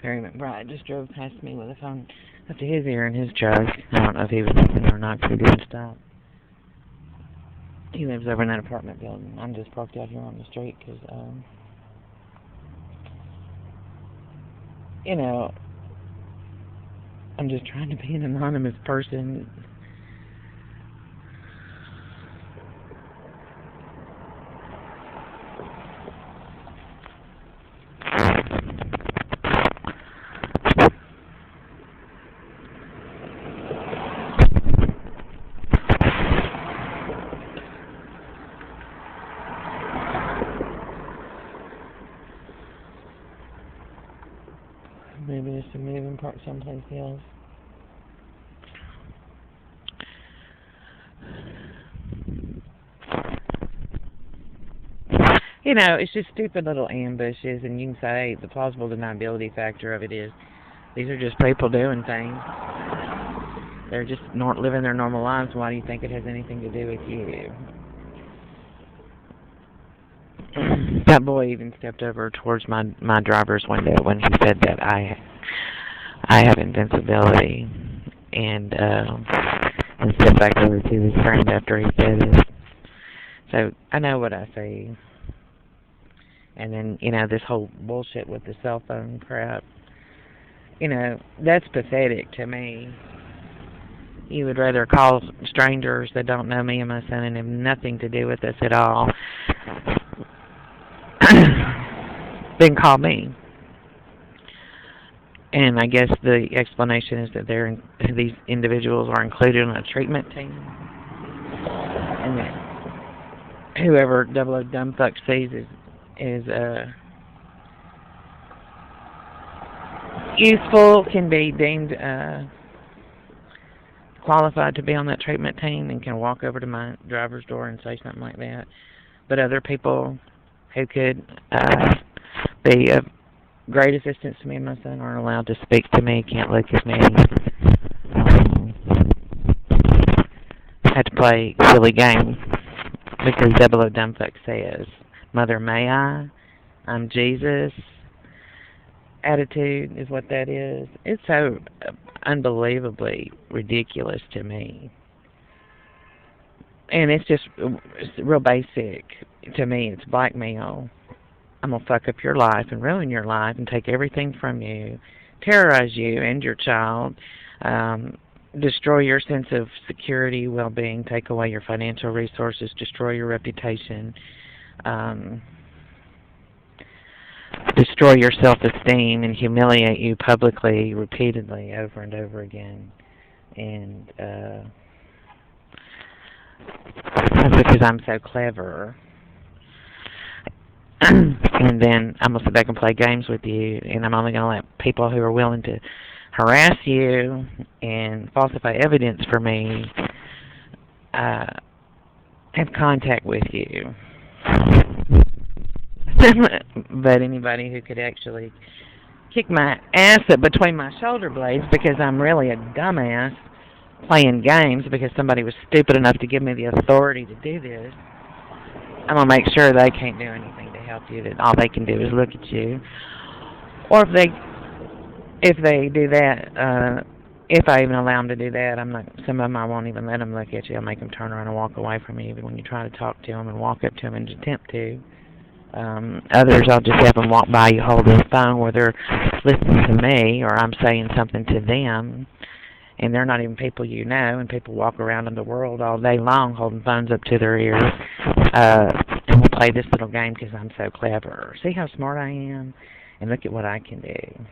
Perry McBride just drove past me with a phone up to his ear in his truck. I don't know if he was listening or not because he didn't stop. He lives over in that apartment building. I'm just parked out here on the street because, you know, I'm just trying to be an anonymous person. Maybe I should move and park someplace else. You know, it's just stupid little ambushes, and you can say the plausible deniability factor of it is these are just people doing things. They're just living their normal lives. Why do you think it has anything to do with you? That boy even stepped over towards my driver's window when he said that I have invincibility, and stepped back over to his friend after he said it. So I know what I see. And then, you know, this whole bullshit with the cell phone crap, you know, that's pathetic to me. You would rather call strangers that don't know me and my son and have nothing to do with us at all than call me. And I guess the explanation is that these individuals are included on a treatment team, and that whoever Double O Dumbfuck sees is useful, can be deemed qualified to be on that treatment team, and can walk over to my driver's door and say something like that. But other people who could be of great assistance to me and my son aren't allowed to speak to me, can't look at me. Had to play silly games because Double O Dumbfuck says, "Mother, may I? I'm Jesus." Attitude is what that is. It's so unbelievably ridiculous to me. And it's real basic. To me, it's blackmail. I'm going to fuck up your life and ruin your life and take everything from you, terrorize you and your child, destroy your sense of security, well-being, take away your financial resources, destroy your reputation, destroy your self-esteem, and humiliate you publicly, repeatedly, over and over again. And that's because I'm so clever. And then I'm going to sit back and play games with you, and I'm only going to let people who are willing to harass you and falsify evidence for me have contact with you. But anybody who could actually kick my ass up between my shoulder blades because I'm really a dumbass playing games because somebody was stupid enough to give me the authority to do this, I'm going to make sure they can't do anything to help you, that all they can do is look at you. Or if they do that, if I even allow them to do that, some of them I won't even let them look at you. I'll make them turn around and walk away from you even when you try to talk to them and walk up to them and attempt to. Others, I'll just have them walk by you holding the phone where they're listening to me or I'm saying something to them, and they're not even people you know, and people walk around in the world all day long holding phones up to their ears. And we'll play this little game because I'm so clever. See how smart I am? And look at what I can do.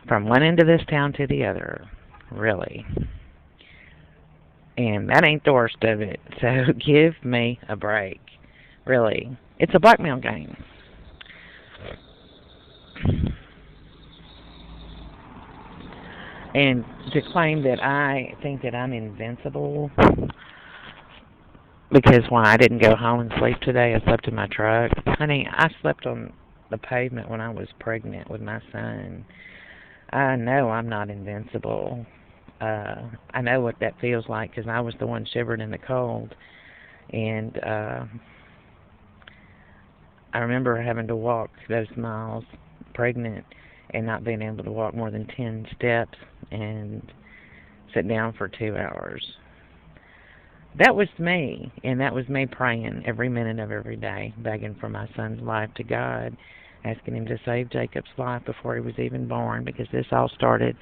From one end of this town to the other, really. And that ain't the worst of it. So give me a break. Really. It's a blackmail game. And to claim that I think that I'm invincible because when I didn't go home and sleep today, I slept in my truck. Honey, I slept on the pavement when I was pregnant with my son. I know I'm not invincible. I know what that feels like because I was the one shivering in the cold. And I remember having to walk those miles pregnant and not being able to walk more than 10 steps and sit down for 2 hours. That was me, and that was me praying every minute of every day, begging for my son's life to God, asking him to save Jacob's life before he was even born, because this all started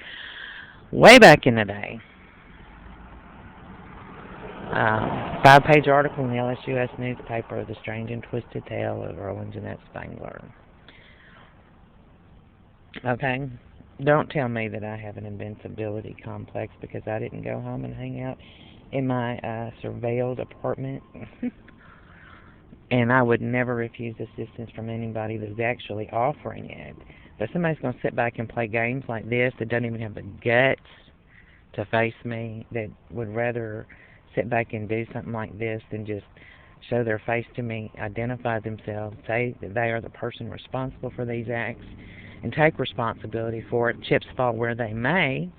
way back in the day. 5-page article in the LSUS newspaper, The Strange and Twisted Tale of Earl and Jeanette Spangler. Okay? Don't tell me that I have an invincibility complex because I didn't go home and hang out in my surveilled apartment. And I would never refuse assistance from anybody that's actually offering it. But somebody's going to sit back and play games like this that doesn't even have the guts to face me, that would rather sit back and do something like this than just show their face to me, identify themselves, say that they are the person responsible for these acts, and take responsibility for it. Chips fall where they may,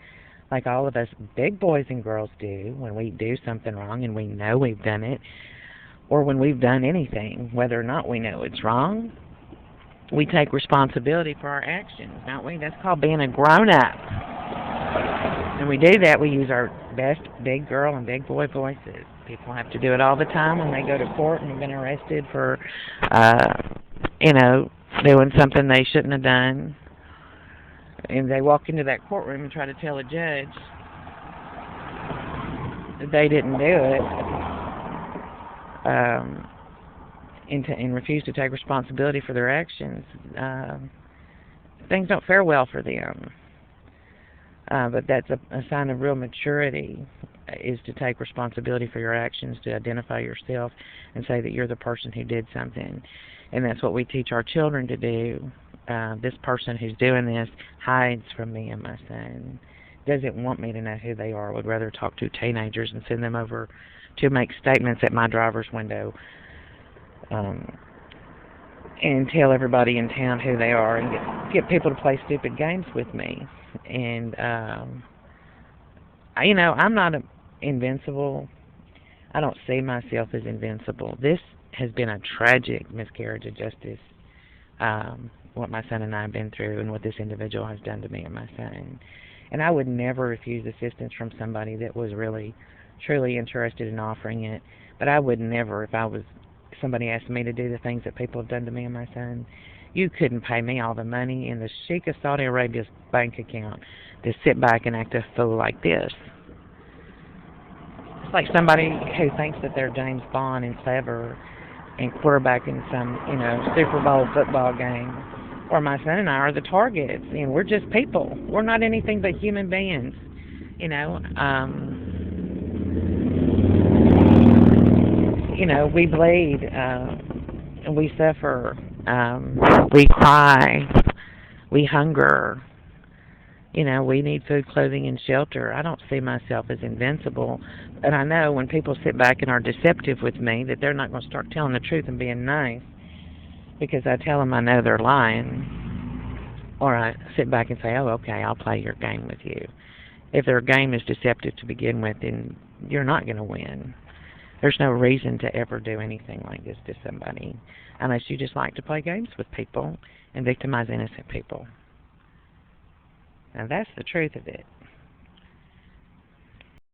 like all of us big boys and girls do when we do something wrong and we know we've done it, or when we've done anything, whether or not we know it's wrong. We take responsibility for our actions, don't we? That's called being a grown-up. And we do that, we use our best big girl and big boy voices. People have to do it all the time when they go to court and have been arrested for, doing something they shouldn't have done. And they walk into that courtroom and try to tell a judge that they didn't do it, and refuse to take responsibility for their actions. Things don't fare well for them. But that's a sign of real maturity, is to take responsibility for your actions, to identify yourself and say that you're the person who did something. And that's what we teach our children to do. This person who's doing this hides from me and my son, doesn't want me to know who they are, would rather talk to teenagers and send them over to make statements at my driver's window, and tell everybody in town who they are, and get people to play stupid games with me. And I'm not invincible. I don't see myself as invincible. This has been a tragic miscarriage of justice, what my son and I have been through, and what this individual has done to me and my son. And I would never refuse assistance from somebody that was really, truly interested in offering it. But I would never, if somebody asked me to do the things that people have done to me and my son, you couldn't pay me all the money in the Sheikh of Saudi Arabia's bank account to sit back and act a fool like this. It's like somebody who thinks that they're James Bond and clever and quarterbacking some, Super Bowl football game. Or my son and I are the targets, and we're just people. We're not anything but human beings, we bleed, and we suffer, we cry, we hunger, we need food, clothing, and shelter. I don't see myself as invincible, and I know when people sit back and are deceptive with me that they're not going to start telling the truth and being nice, because I tell them I know they're lying, or I sit back and say, oh, okay, I'll play your game with you. If their game is deceptive to begin with, then you're not going to win. There's no reason to ever do anything like this to somebody, unless you just like to play games with people and victimize innocent people. And that's the truth of it.